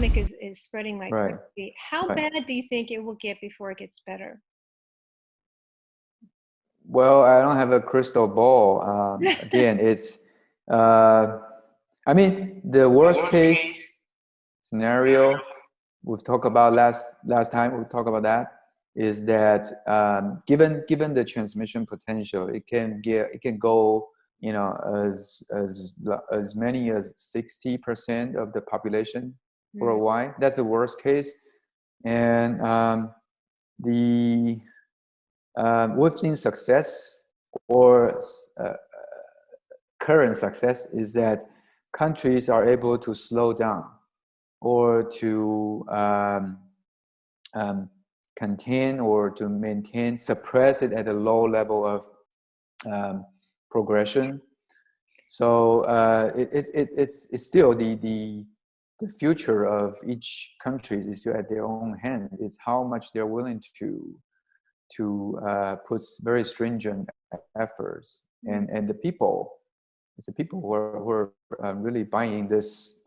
pandemic is spreading like Right. crazy. How Right. bad do you think it will get before it gets better? Well, I don't have a crystal ball. Again, it's, I mean, the worst case scenario we've talked about last time, we talked about that, is that given the transmission potential, it can go, as many as 60% of the population worldwide. That's the worst case. And we've seen success, or current success, is that countries are able to slow down or to contain or to maintain, suppress it at a low level of progression. So it's still the future of each country is still at their own hand. It's how much they're willing to put very stringent efforts, and the people. It's the people who are really buying this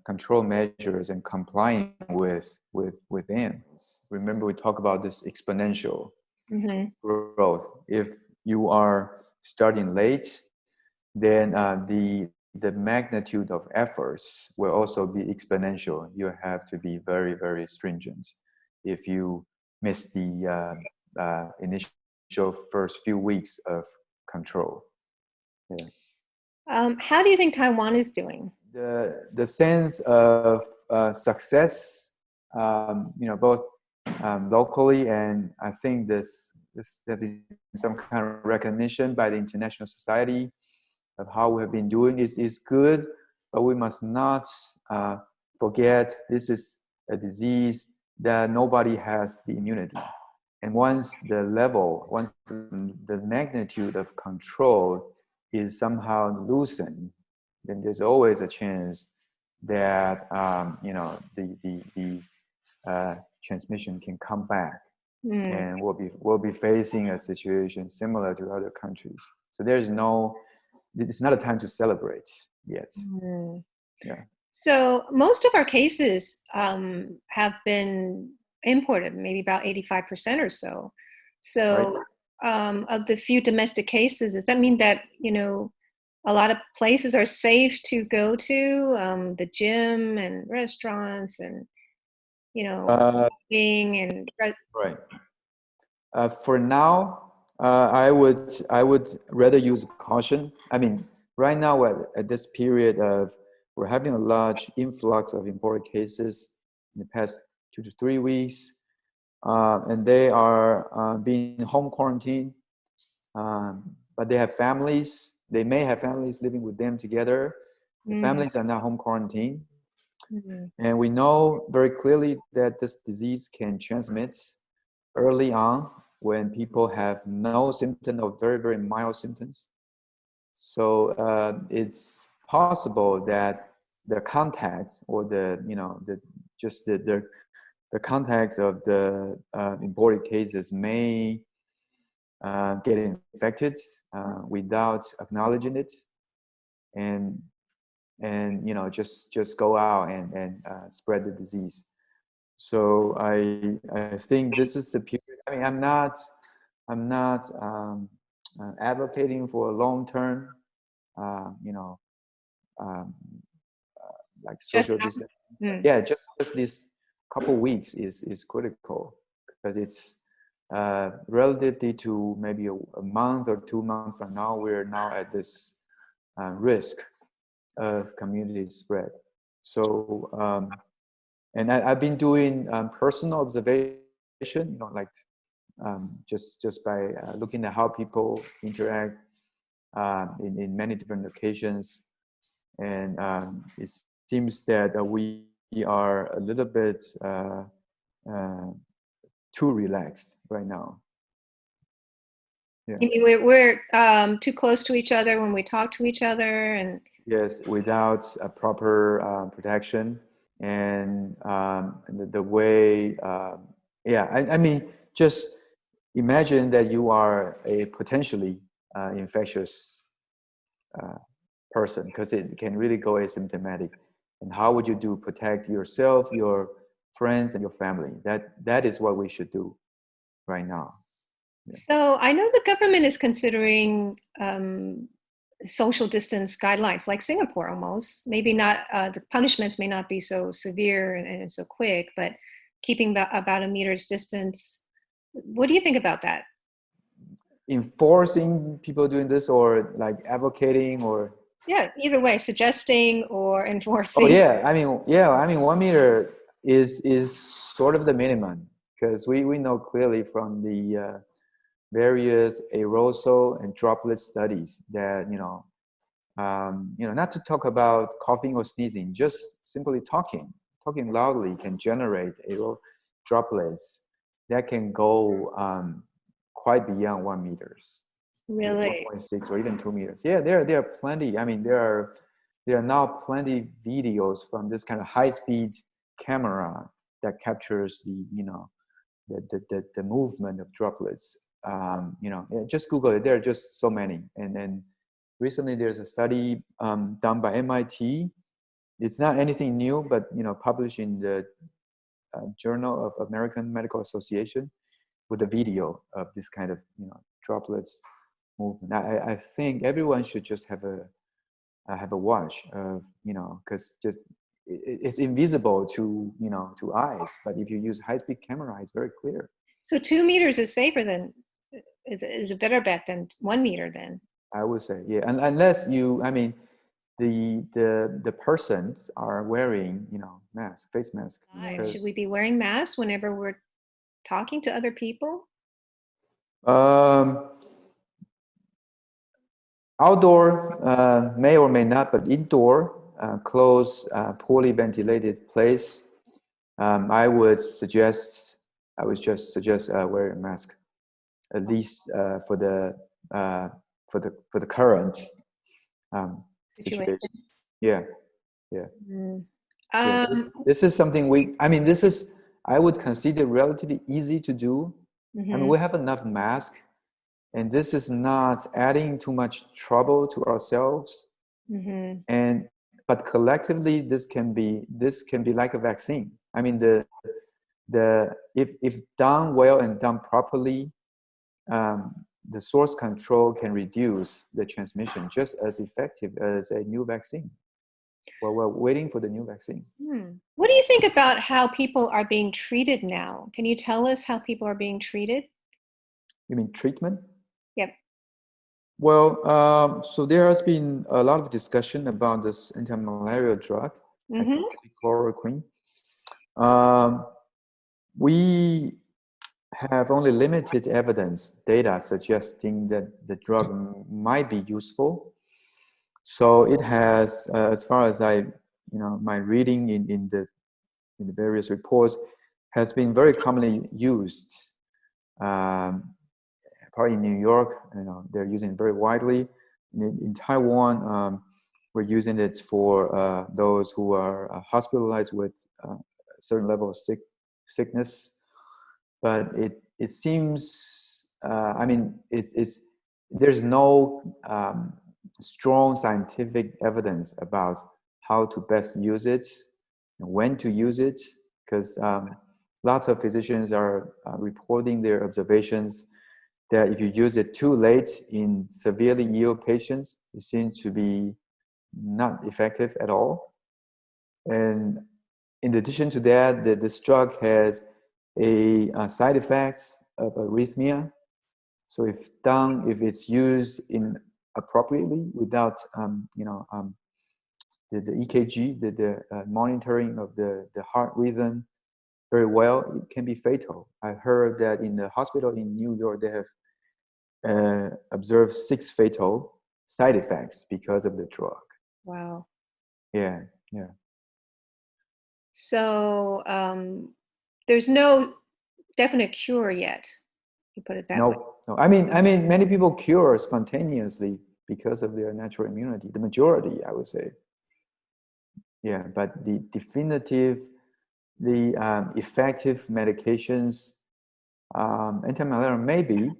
control measures and complying with them. Remember, we talk about this exponential growth. If you are starting late, then the magnitude of efforts will also be exponential. You have to be very, very stringent if you miss the initial first few weeks of control. Yeah. How do you think Taiwan is doing? The sense of success, both locally, and I think there's been some kind of recognition by the international society of how we have been doing is good, but we must not forget this is a disease that nobody has the immunity. And once the magnitude of control is somehow loosened, then there's always a chance that the transmission can come back, and we'll be facing a situation similar to other countries. So this is not a time to celebrate yet. Yeah. So most of our cases have been imported, maybe about 85% or so. So right. Of the few domestic cases, does that mean that, a lot of places are safe to go to, the gym and restaurants and, eating and right. For now, I would rather use caution. I mean, right now at this period we're having a large influx of imported cases in the past 2 to 3 weeks, and they are being home quarantined, but they have families. They may have families living with them together. The families are not home quarantined. And we know very clearly that this disease can transmit early on when people have no symptom or very, very mild symptoms. So it's possible that the contacts or the contacts of the imported cases may get infected without acknowledging it, and just go out and spread the disease. So I think this is the period. I mean, I'm not advocating for a long-term, like social distancing. Yeah, just this couple weeks is critical, because it's relatively to maybe a month or 2 months from now, we're now at this risk of community spread. So, and I've been doing personal observation, like just by looking at how people interact in many different locations, and it seems that we are a little bit too relaxed right now. Yeah. You mean we're too close to each other when we talk to each other, and yes, without a proper protection, and the way, I mean, just imagine that you are a potentially infectious person, because it can really go asymptomatic. And how would you do protect yourself, your friends, and your family? That is what we should do right now. Yeah. So I know the government is considering social distance guidelines, like Singapore almost. Maybe not, the punishments may not be so severe and so quick, but keeping about a meter's distance. What do you think about that? Enforcing people doing this, or like advocating, or Yeah, either way, suggesting or oh enforcing. yeah, I mean 1 meter is sort of the minimum, because we know clearly from the various aerosol and droplet studies that not to talk about coughing or sneezing, just simply talking loudly can generate aerosol droplets that can go quite beyond 1 meters, Really? 1.6 or even 2 meters. Yeah, there are plenty. I mean, there are now plenty videos from this kind of high-speed camera that captures the movement of droplets. Yeah, just Google it. There are just so many. And recently, there's a study done by MIT. It's not anything new, but published in the Journal of American Medical Association, with a video of this kind of droplets movement. I think everyone should just have a watch of because just it's invisible to eyes, but if you use high-speed camera, it's very clear. So 2 meters is safer than, is a better bet than 1 meter then. I would say, yeah, and unless I mean, the persons are wearing face mask. Should we be wearing masks whenever we're talking to other people? Um, Outdoor may or may not, but indoor, closed, poorly ventilated place, I would just suggest wearing a mask, at least for the current situation. Yeah, yeah. Mm. Yeah, this is something I would consider relatively easy to do. I mean, we have enough masks, and this is not adding too much trouble to ourselves. But collectively, this can be like a vaccine. I mean, if done well and done properly, the source control can reduce the transmission just as effective as a new vaccine. Well, we're waiting for the new vaccine. What do you think about how people are being treated now? Can you tell us how people are being treated? You mean treatment? Yep. Well, so there has been a lot of discussion about this anti-malarial drug, chloroquine. We have only limited evidence, data suggesting that the drug might be useful. So it has, as far as my reading in the various reports, has been very commonly used. Probably in New York, they're using it very widely. In Taiwan, we're using it for those who are hospitalized with a certain level of sickness. But it seems, I mean, there's no strong scientific evidence about how to best use it and when to use it, because lots of physicians are reporting their observations that if you use it too late in severely ill patients, it seems to be not effective at all. And in addition to that, this drug has a side effects of arrhythmia. So if it's used appropriately without the EKG, the monitoring of the heart rhythm very well, it can be fatal. I heard that in the hospital in New York, they have observed 6 fatal side effects because of the drug. Wow. Yeah. So there's no definite cure yet. You put it that way. No. I mean, many people cure spontaneously because of their natural immunity. The majority, I would say. Yeah, but the effective medications, anti-malarial maybe,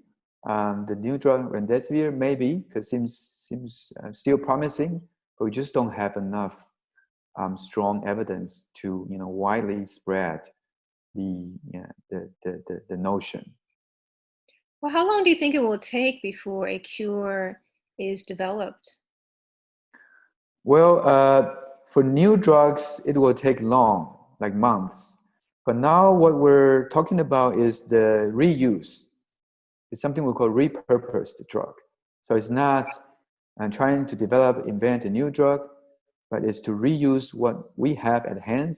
the new drug remdesivir maybe, because seems still promising, but we just don't have enough strong evidence to widely spread the notion. Well, how long do you think it will take before a cure is developed? Well, for new drugs, it will take long, like months. But now what we're talking about is the reuse. It's something we call repurposed drug. So it's not trying to invent a new drug, but it's to reuse what we have at hand,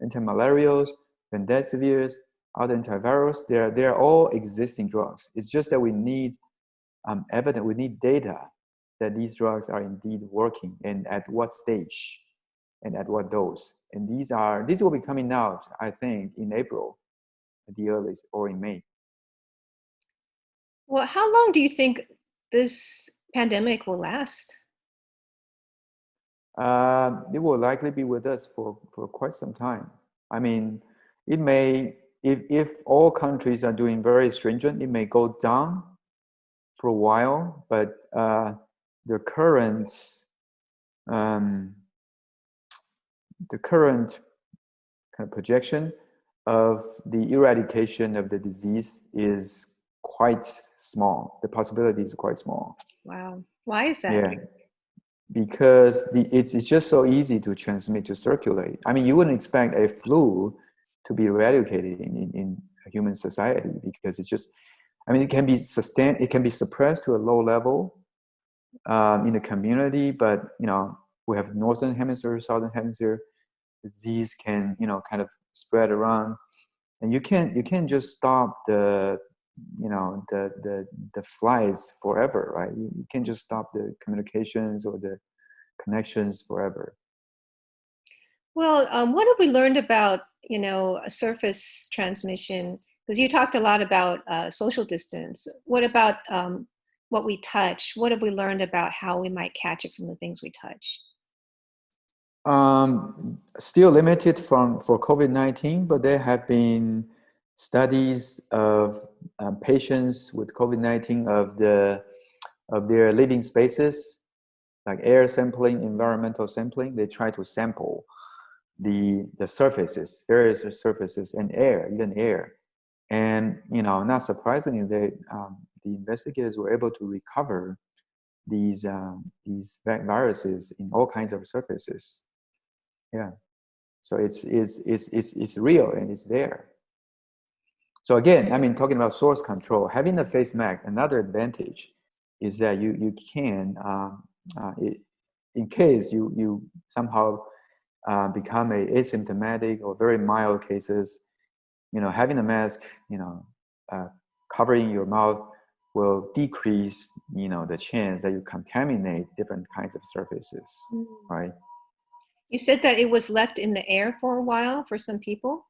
antimalarials, remdesivirs, other antivirals. They're all existing drugs. It's just that we need evidence, we need data that these drugs are indeed working and at what stage and at what dose. And these will be coming out, I think, in April at the earliest, or in May. Well, how long do you think this pandemic will last? It will likely be with us for quite some time. I mean, it may, if all countries are doing very stringent, it may go down for a while, but the current kind of projection of the eradication of the disease is quite small. The possibility is quite small. Wow. Why is that? Yeah, because it's just so easy to transmit, to circulate. I mean, you wouldn't expect a flu to be eradicated in a human society, because it's just, I mean, it can be sustained, it can be suppressed to a low level in the community, but we have northern hemisphere, southern hemisphere. Disease can kind of spread around, and you can't just stop the flies forever, right? You can't just stop the communications or the connections forever. Well, what have we learned about, surface transmission? Because you talked a lot about social distance. What about what we touch? What have we learned about how we might catch it from the things we touch? Still limited for COVID-19, but there have been studies of patients with COVID-19 of their living spaces, like air sampling, environmental sampling. They try to sample the surfaces, various surfaces, and even air. And not surprisingly, the investigators were able to recover these viruses in all kinds of surfaces. Yeah, so it's real and it's there. So again, I mean, talking about source control, having a face mask, another advantage is that you can, in case you somehow become asymptomatic or very mild cases, having a mask, covering your mouth will decrease, the chance that you contaminate different kinds of surfaces, right? You said that it was left in the air for a while for some people.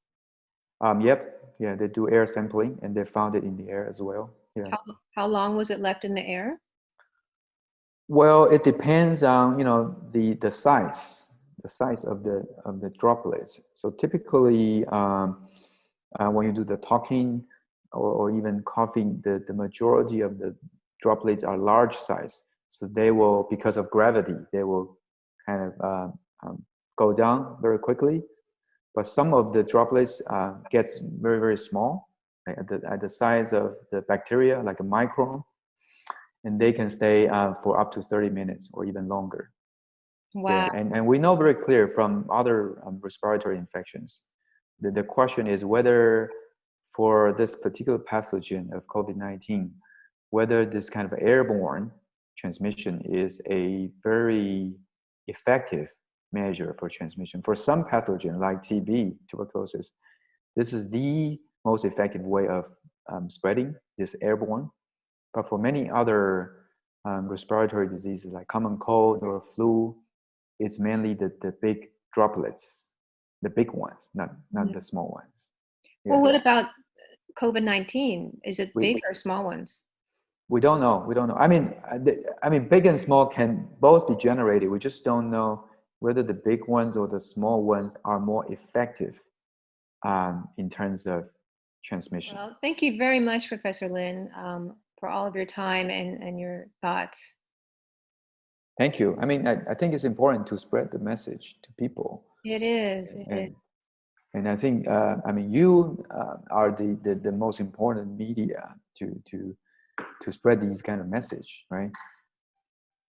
Yep. Yeah, they do air sampling and they found it in the air as well. Yeah. How long was it left in the air? Well, it depends on the size of the droplets. So typically, when you do the talking or even coughing, the majority of the droplets are large size. So they will, because of gravity, they will kind of go down very quickly. But some of the droplets gets very, very small, like at the size of the bacteria, like a micron, and they can stay for up to 30 minutes or even longer. Wow. Yeah, and we know very clear from other respiratory infections. The question is whether for this particular pathogen of COVID-19, whether this kind of airborne transmission is a very effective measure for transmission. For some pathogen like TB, tuberculosis, this is the most effective way of spreading this airborne. But for many other respiratory diseases like common cold or flu, it's mainly the big droplets, the big ones, not the small ones. Yeah. Well, what about COVID-19? Is it big We, or small ones? we don't know. We don't know. I mean, big and small can both be generated. We just don't know whether the big ones or the small ones are more effective in terms of transmission. Well, thank you very much, Professor Lin, for all of your time and your thoughts. Thank you. I mean, I think it's important to spread the message to people. It is. It is. And I think, I mean, you are the most important media to spread these kind of message, right?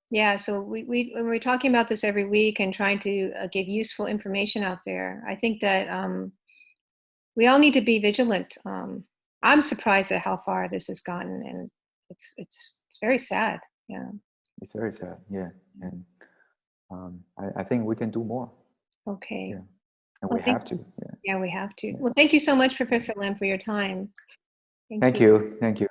Yeah, so when we're talking about this every week and trying to give useful information out there, I think that we all need to be vigilant. I'm surprised at how far this has gotten, and it's very sad. Yeah. It's very sad. Yeah, and I think we can do more. Okay. Yeah, and Well, we have to. Yeah. yeah, we have to. Yeah. Well, thank you so much, Professor Lim, for your time. Thank you. Thank you.